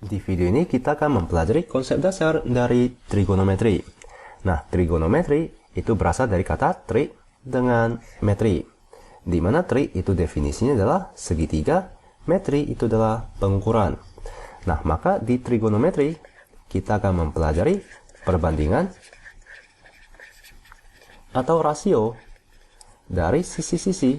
Di video ini kita akan mempelajari konsep dasar dari trigonometri. Nah, trigonometri itu berasal dari kata tri dengan metri. Di mana tri itu definisinya adalah segitiga, metri itu adalah pengukuran. Nah, maka di trigonometri kita akan mempelajari perbandingan atau rasio dari sisi-sisi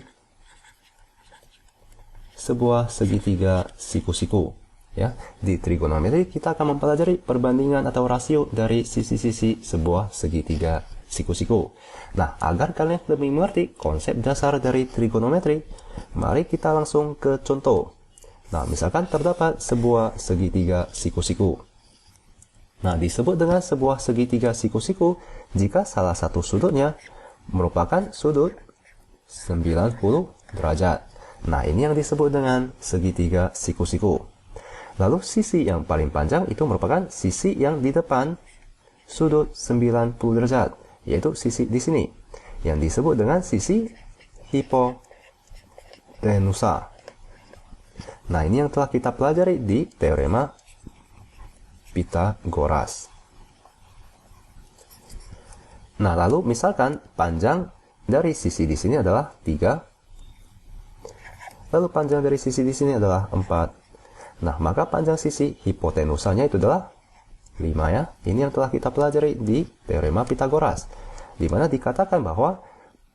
sebuah segitiga siku-siku. Ya, di trigonometri kita akan mempelajari perbandingan atau rasio dari sisi-sisi sebuah segitiga siku-siku. Nah, agar kalian lebih mengerti konsep dasar dari trigonometri, mari kita langsung ke contoh. Nah, misalkan terdapat sebuah segitiga siku-siku. Nah, disebut dengan sebuah segitiga siku-siku jika salah satu sudutnya merupakan sudut 90 derajat. Nah, ini yang disebut dengan segitiga siku-siku. Lalu sisi yang paling panjang itu merupakan sisi yang di depan sudut 90 derajat, yaitu sisi di sini, yang disebut dengan sisi hipotenusa. Nah, ini yang telah kita pelajari di teorema Pitagoras. Nah, lalu misalkan panjang dari sisi di sini adalah 3, lalu panjang dari sisi di sini adalah 4. Nah, maka panjang sisi hipotenusanya itu adalah 5 ya. Ini yang telah kita pelajari di teorema Pitagoras, di mana dikatakan bahwa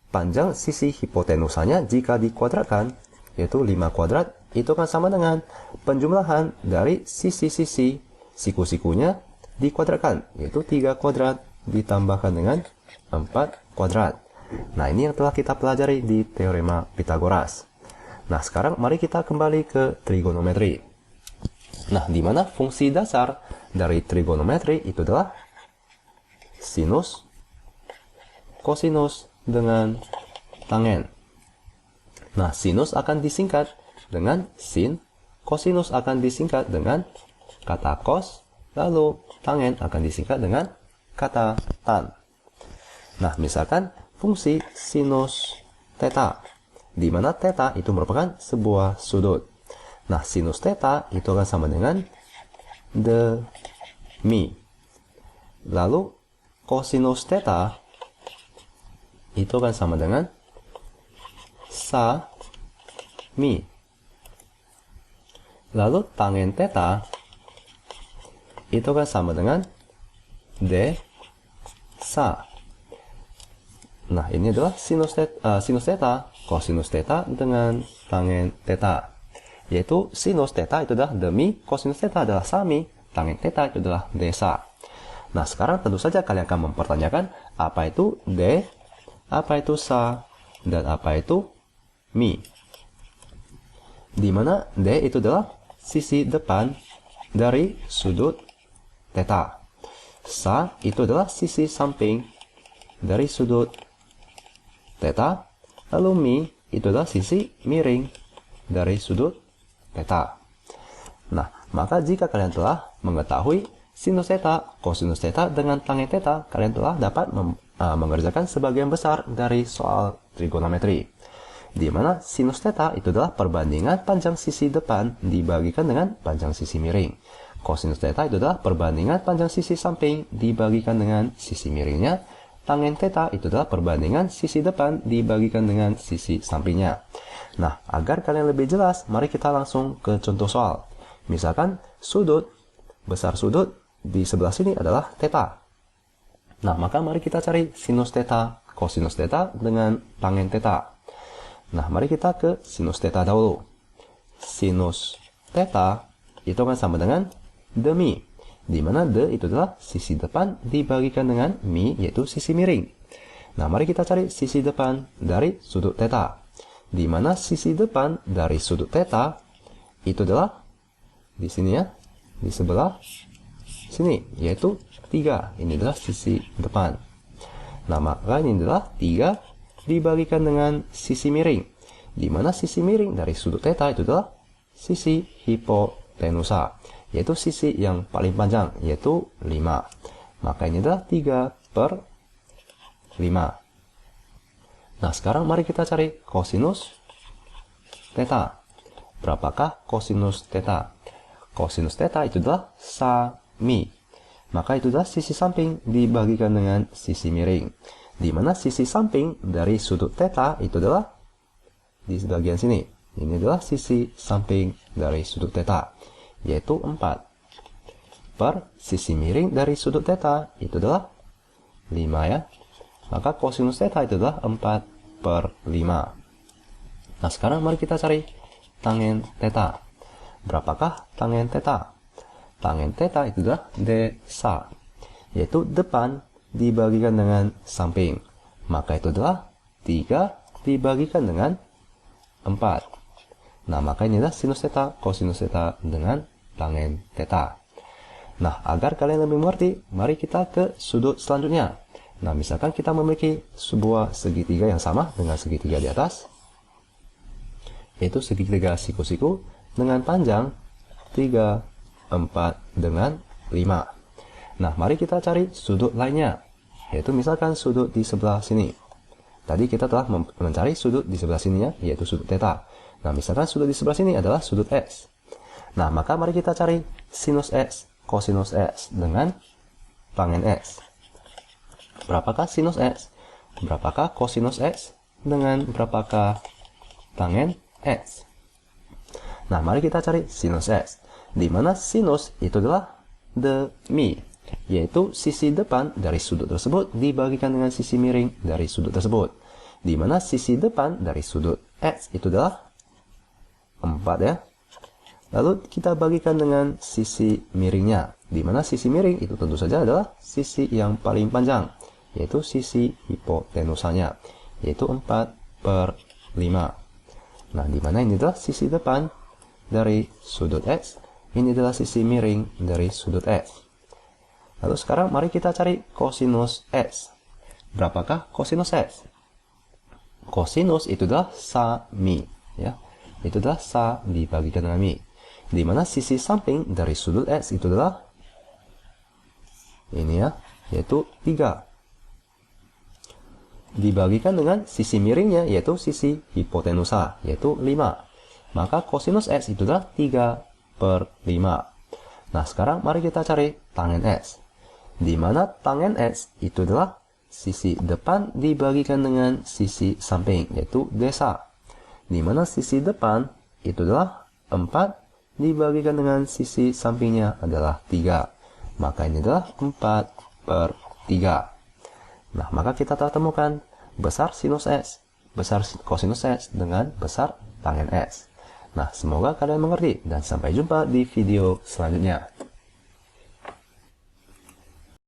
panjang sisi hipotenusanya jika dikuadratkan, yaitu 5 kuadrat, itu akan sama dengan penjumlahan dari sisi-sisi siku-sikunya dikuadratkan, yaitu 3 kuadrat ditambahkan dengan 4 kuadrat. Nah, ini yang telah kita pelajari di teorema Pitagoras. Nah, sekarang mari kita kembali ke trigonometri. Nah, di mana fungsi dasar dari trigonometri itu adalah sinus, kosinus dengan tangen. Nah, sinus akan disingkat dengan sin, kosinus akan disingkat dengan kata cos, lalu tangen akan disingkat dengan kata tan. Nah, misalkan fungsi sinus theta, di mana theta itu merupakan sebuah sudut. Nah, sinus theta itu akan sama dengan demi. Lalu kosinus theta itu akan sama dengan sa mi. Lalu tangen theta itu akan sama dengan d sa. Nah, ini adalah sinus theta, kosinus theta dengan tangen theta. Yaitu sinus theta itu adalah demi, kosinus theta adalah sami, tangen theta itu adalah desa. Nah, sekarang tentu saja kalian akan mempertanyakan apa itu d, apa itu sa, dan apa itu mi. Di mana d itu adalah sisi depan dari sudut theta. Sa itu adalah sisi samping dari sudut theta. Lalu mi itu adalah sisi miring dari sudut theta. Nah, maka jika kalian telah mengetahui sinus theta, kosinus theta dengan tangen theta, kalian telah dapat mengerjakan sebagian besar dari soal trigonometri. Di mana sinus theta itu adalah perbandingan panjang sisi depan dibagikan dengan panjang sisi miring. Kosinus theta itu adalah perbandingan panjang sisi samping dibagikan dengan sisi miringnya. Tangen theta itu adalah perbandingan sisi depan dibagikan dengan sisi sampingnya. Nah, agar kalian lebih jelas, mari kita langsung ke contoh soal. Misalkan besar sudut di sebelah sini adalah theta. Nah, maka mari kita cari sinus theta, kosinus theta dengan tangen theta. Nah, mari kita ke sinus theta dahulu. Sinus theta itu akan sama dengan demi, di mana d itu adalah sisi depan dibagikan dengan mi, yaitu sisi miring. Nah, mari kita cari sisi depan dari sudut theta, di mana sisi depan dari sudut theta itu adalah di sini ya, di sebelah sini, yaitu 3. Ini adalah sisi depan. Nah, maka ini adalah 3 dibagikan dengan sisi miring, di mana sisi miring dari sudut theta itu adalah sisi hipotenusa, yaitu sisi yang paling panjang, yaitu 5. Maka ini adalah 3/5. Nah, sekarang mari kita cari kosinus theta. Berapakah kosinus theta? Kosinus theta itu adalah sami. Maka itu adalah sisi samping dibagikan dengan sisi miring. Di mana sisi samping dari sudut theta itu adalah di bagian sini. Ini adalah sisi samping dari sudut theta, yaitu 4. Per sisi miring dari sudut theta itu adalah 5 ya. Maka kosinus theta itu adalah 4/5. Nah, sekarang mari kita cari tangen theta. Berapakah tangen theta? Tangen theta itu adalah desa, yaitu depan dibagikan dengan samping. Maka itu adalah 3 dibagikan dengan 4. Nah, maka ini adalah sinus theta, kosinus theta dengan tangen theta. Nah, agar kalian lebih mengerti, mari kita ke sudut selanjutnya. Nah, misalkan kita memiliki sebuah segitiga yang sama dengan segitiga di atas, yaitu segitiga siku-siku dengan panjang 3, 4, dengan 5. Nah, mari kita cari sudut lainnya, yaitu misalkan sudut di sebelah sini. Tadi kita telah mencari sudut di sebelah sininya, yaitu sudut theta. Nah, misalkan sudut di sebelah sini adalah sudut X. Nah, maka mari kita cari sinus X, kosinus X dengan tangen X. Berapakah sinus X? Berapakah kosinus X? Dengan berapakah tangen X? Nah, mari kita cari sinus X. Di mana sinus itu adalah demi, yaitu sisi depan dari sudut tersebut dibagikan dengan sisi miring dari sudut tersebut. Di mana sisi depan dari sudut X itu adalah 4 ya. Lalu kita bagikan dengan sisi miringnya. Di mana sisi miring itu tentu saja adalah sisi yang paling panjang, yaitu sisi hipotenusanya, yaitu 4/5. Nah, di mana ini adalah sisi depan dari sudut X, ini adalah sisi miring dari sudut X. Lalu sekarang mari kita cari kosinus X. Berapakah kosinus X? Kosinus itu adalah sami ya. Itu adalah sa dibagikan dengan mi. Di mana sisi samping dari sudut X itu adalah ini ya, yaitu 3. Dibagikan dengan sisi miringnya, yaitu sisi hipotenusa, yaitu 5. Maka kosinus X itu adalah 3/5. Nah, sekarang mari kita cari tangen X. Di mana tangen X itu adalah sisi depan dibagikan dengan sisi samping, yaitu desa. Di mana sisi depan itu adalah 4 dibagikan dengan sisi sampingnya adalah 3. Maka ini adalah 4/3. Nah, maka kita telah temukan besar sinus X, besar kosinus X dengan besar tangen X. Nah, semoga kalian mengerti dan sampai jumpa di video selanjutnya.